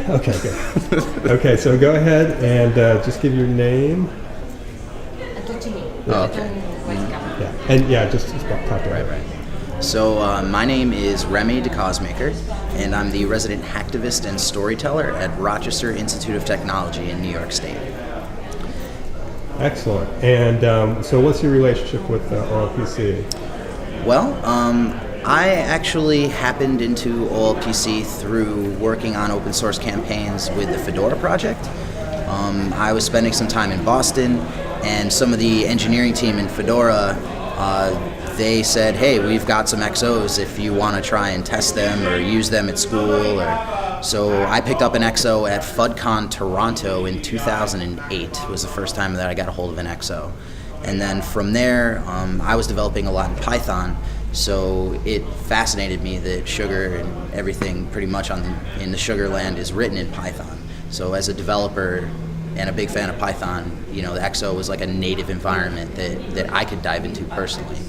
Okay, good. Okay, so go ahead and just give your name. Oh, okay. Yeah, and yeah, just pop it. Right. So my name is Remy DeCausemaker, and I'm the resident hacktivist and storyteller at Rochester Institute of Technology in New York State. Excellent. And so what's your relationship with OLPC? Well, I actually happened into OLPC through working on open source campaigns with the Fedora project. I was spending some time in Boston, and some of the engineering team in Fedora, they said, hey, we've got some XOs if you want to try and test them or use them at school. So I picked up an XO at FudCon Toronto in 2008. Was the first time that I got a hold of an XO. And then from there, I was developing a lot in Python, so it fascinated me that Sugar and everything pretty much in the Sugar land is written in Python. So as a developer and a big fan of Python, the XO was like a native environment that I could dive into personally.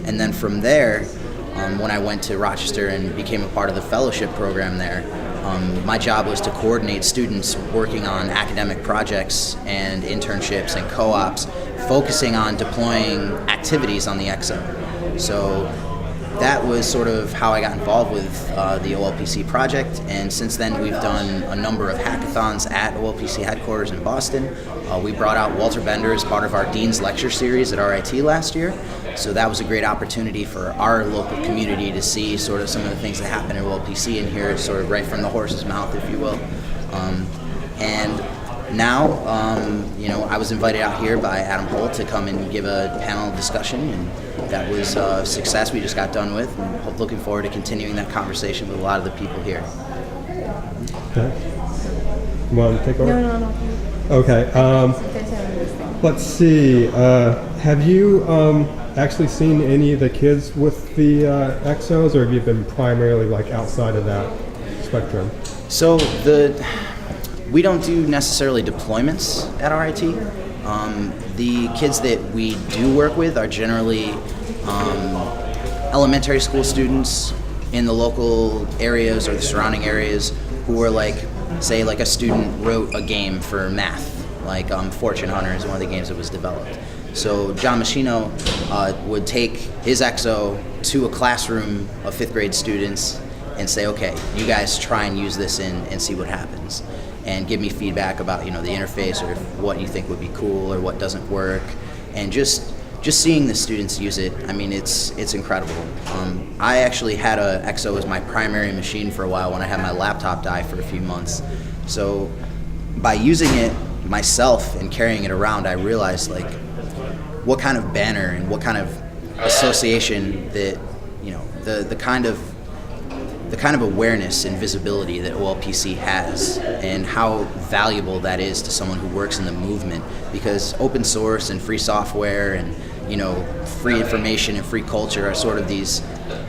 And then from there, when I went to Rochester and became a part of the fellowship program there, my job was to coordinate students working on academic projects and internships and co-ops, focusing on deploying activities on the XO. So that was sort of how I got involved with the OLPC project, and since then we've done a number of hackathons at OLPC headquarters in Boston. We brought out Walter Bender as part of our Dean's Lecture Series at RIT last year, so that was a great opportunity for our local community to see sort of some of the things that happen at OLPC and hear it sort of right from the horse's mouth, if you will. And now, I was invited out here by Adam Holt to come and give a panel discussion, and that was a success we just got done with, and looking forward to continuing that conversation with a lot of the people here. Okay. You want to take over? No. Okay. Let's see. Have you actually seen any of the kids with the XOs, or have you been primarily like outside of that spectrum? So we don't do necessarily deployments at RIT. The kids that we do work with are generally elementary school students in the local areas or the surrounding areas who are like, say, like a student wrote a game for math, like Fortune Hunter is one of the games that was developed. So John Machino would take his XO to a classroom of 5th grade students and say, okay, you guys try and use this and see what happens, and give me feedback about the interface or what you think would be cool or what doesn't work, and just seeing the students use it, I mean, it's incredible. I actually had a XO as my primary machine for a while when I had my laptop die for a few months. So by using it myself and carrying it around, I realized like what kind of banner and what kind of association that the kind of awareness and visibility that OLPC has, and how valuable that is to someone who works in the movement, because open source and free software and free information and free culture are sort of these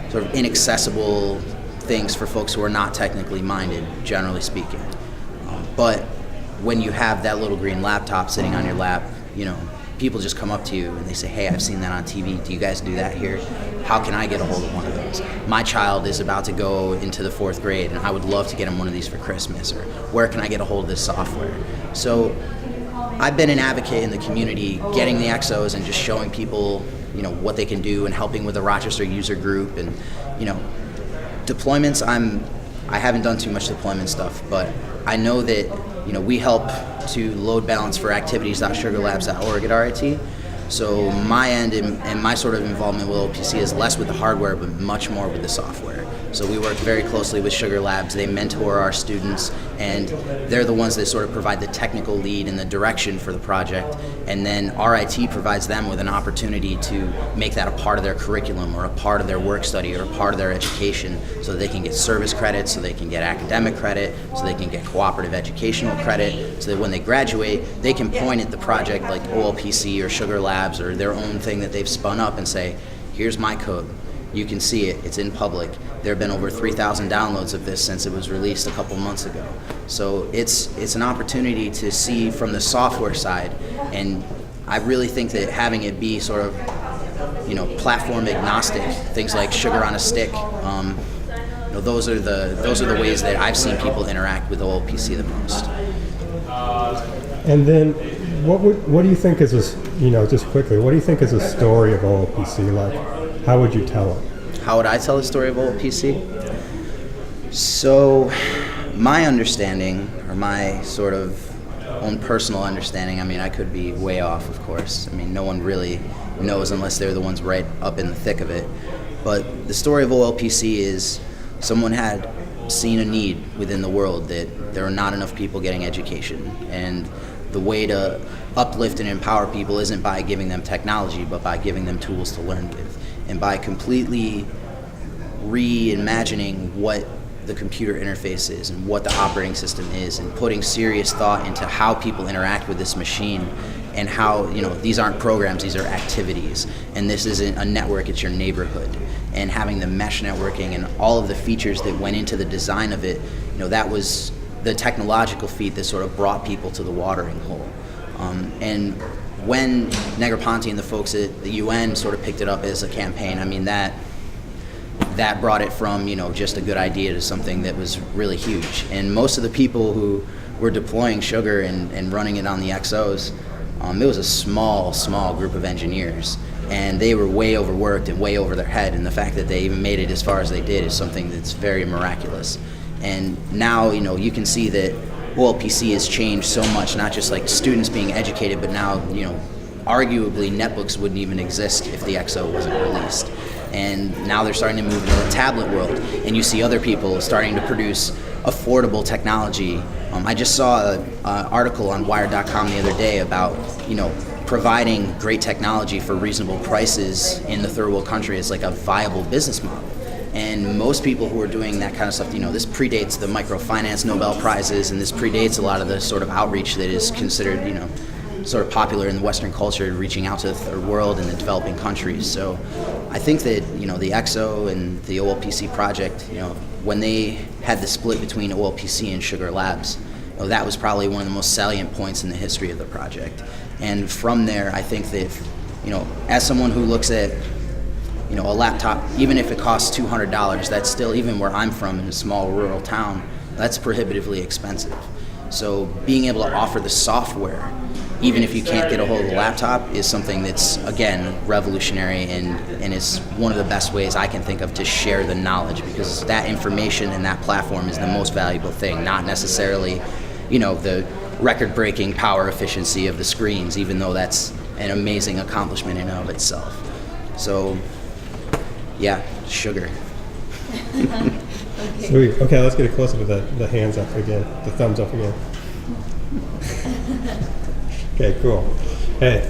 sort of inaccessible things for folks who are not technically minded, generally speaking. But when you have that little green laptop sitting on your lap, people just come up to you and they say, hey, I've seen that on TV. Do you guys do that here? How can I get a hold of one of those? My child is about to go into the 4th grade and I would love to get him one of these for Christmas, or where can I get a hold of this software? So I've been an advocate in the community, getting the XOs and just showing people, what they can do, and helping with the Rochester user group. And, deployments, I haven't done too much deployment stuff, but I know that, we help to load balance for activities.sugarlabs.org at RIT. So my end and my sort of involvement with OLPC is less with the hardware, but much more with the software. So we work very closely with Sugar Labs. They mentor our students, and they're the ones that sort of provide the technical lead and the direction for the project. And then RIT provides them with an opportunity to make that a part of their curriculum or a part of their work study or a part of their education, so that they can get service credit, so they can get academic credit, so they can get cooperative educational credit, so that when they graduate, they can point at the project like OLPC or Sugar Labs or their own thing that they've spun up and say, here's my code. You can see it. It's in public. There have been over 3,000 downloads of this since it was released a couple months ago. So it's an opportunity to see from the software side, and I really think that having it be sort of, platform agnostic, things like Sugar on a Stick, those are the ways that I've seen people interact with OLPC the most. And then, what do you think is this? Just quickly, what do you think is the story of OLPC? Like, how would you tell it? How would I tell the story of OLPC? So, my understanding, or my sort of own personal understanding, I mean, I could be way off, of course. I mean, no one really knows unless they're the ones right up in the thick of it. But the story of OLPC is someone had seen a need within the world that there are not enough people getting education. And the way to uplift and empower people isn't by giving them technology, but by giving them tools to learn with. And by completely reimagining what the computer interface is and what the operating system is, and putting serious thought into how people interact with this machine, and how, these aren't programs, these are activities, and this isn't a network, it's your neighborhood. And having the mesh networking and all of the features that went into the design of it, that was the technological feat that sort of brought people to the watering hole. And when Negroponte and the folks at the UN sort of picked it up as a campaign, I mean, that brought it from, just a good idea to something that was really huge. And most of the people who were deploying Sugar and running it on the XOs, it was a small group of engineers. And they were way overworked and way over their head. And the fact that they even made it as far as they did is something that's very miraculous. And now, you can see that OLPC has changed so much, not just like students being educated, but now, arguably netbooks wouldn't even exist if the XO wasn't released. And now they're starting to move into the tablet world, and you see other people starting to produce affordable technology. I just saw an article on Wired.com the other day about, providing great technology for reasonable prices in the third world country is like a viable business model. And most people who are doing that kind of stuff, this predates the microfinance Nobel Prizes, and this predates a lot of the sort of outreach that is considered, sort of popular in the Western culture, reaching out to the third world and the developing countries. So I think that, the XO and the OLPC project, when they had the split between OLPC and Sugar Labs, that was probably one of the most salient points in the history of the project. And from there, I think that, as someone who looks at, a laptop, even if it costs $200, that's still, even where I'm from in a small rural town, that's prohibitively expensive. So being able to offer the software, even if you can't get a hold of the laptop, is something that's, again, revolutionary, and is one of the best ways I can think of to share the knowledge, because that information and that platform is the most valuable thing, not necessarily, the record-breaking power efficiency of the screens, even though that's an amazing accomplishment in and of itself. So, yeah, Sugar. Okay. Sweet. Okay, let's get it closer to the hands up again, the thumbs up again. Okay, cool. Hey.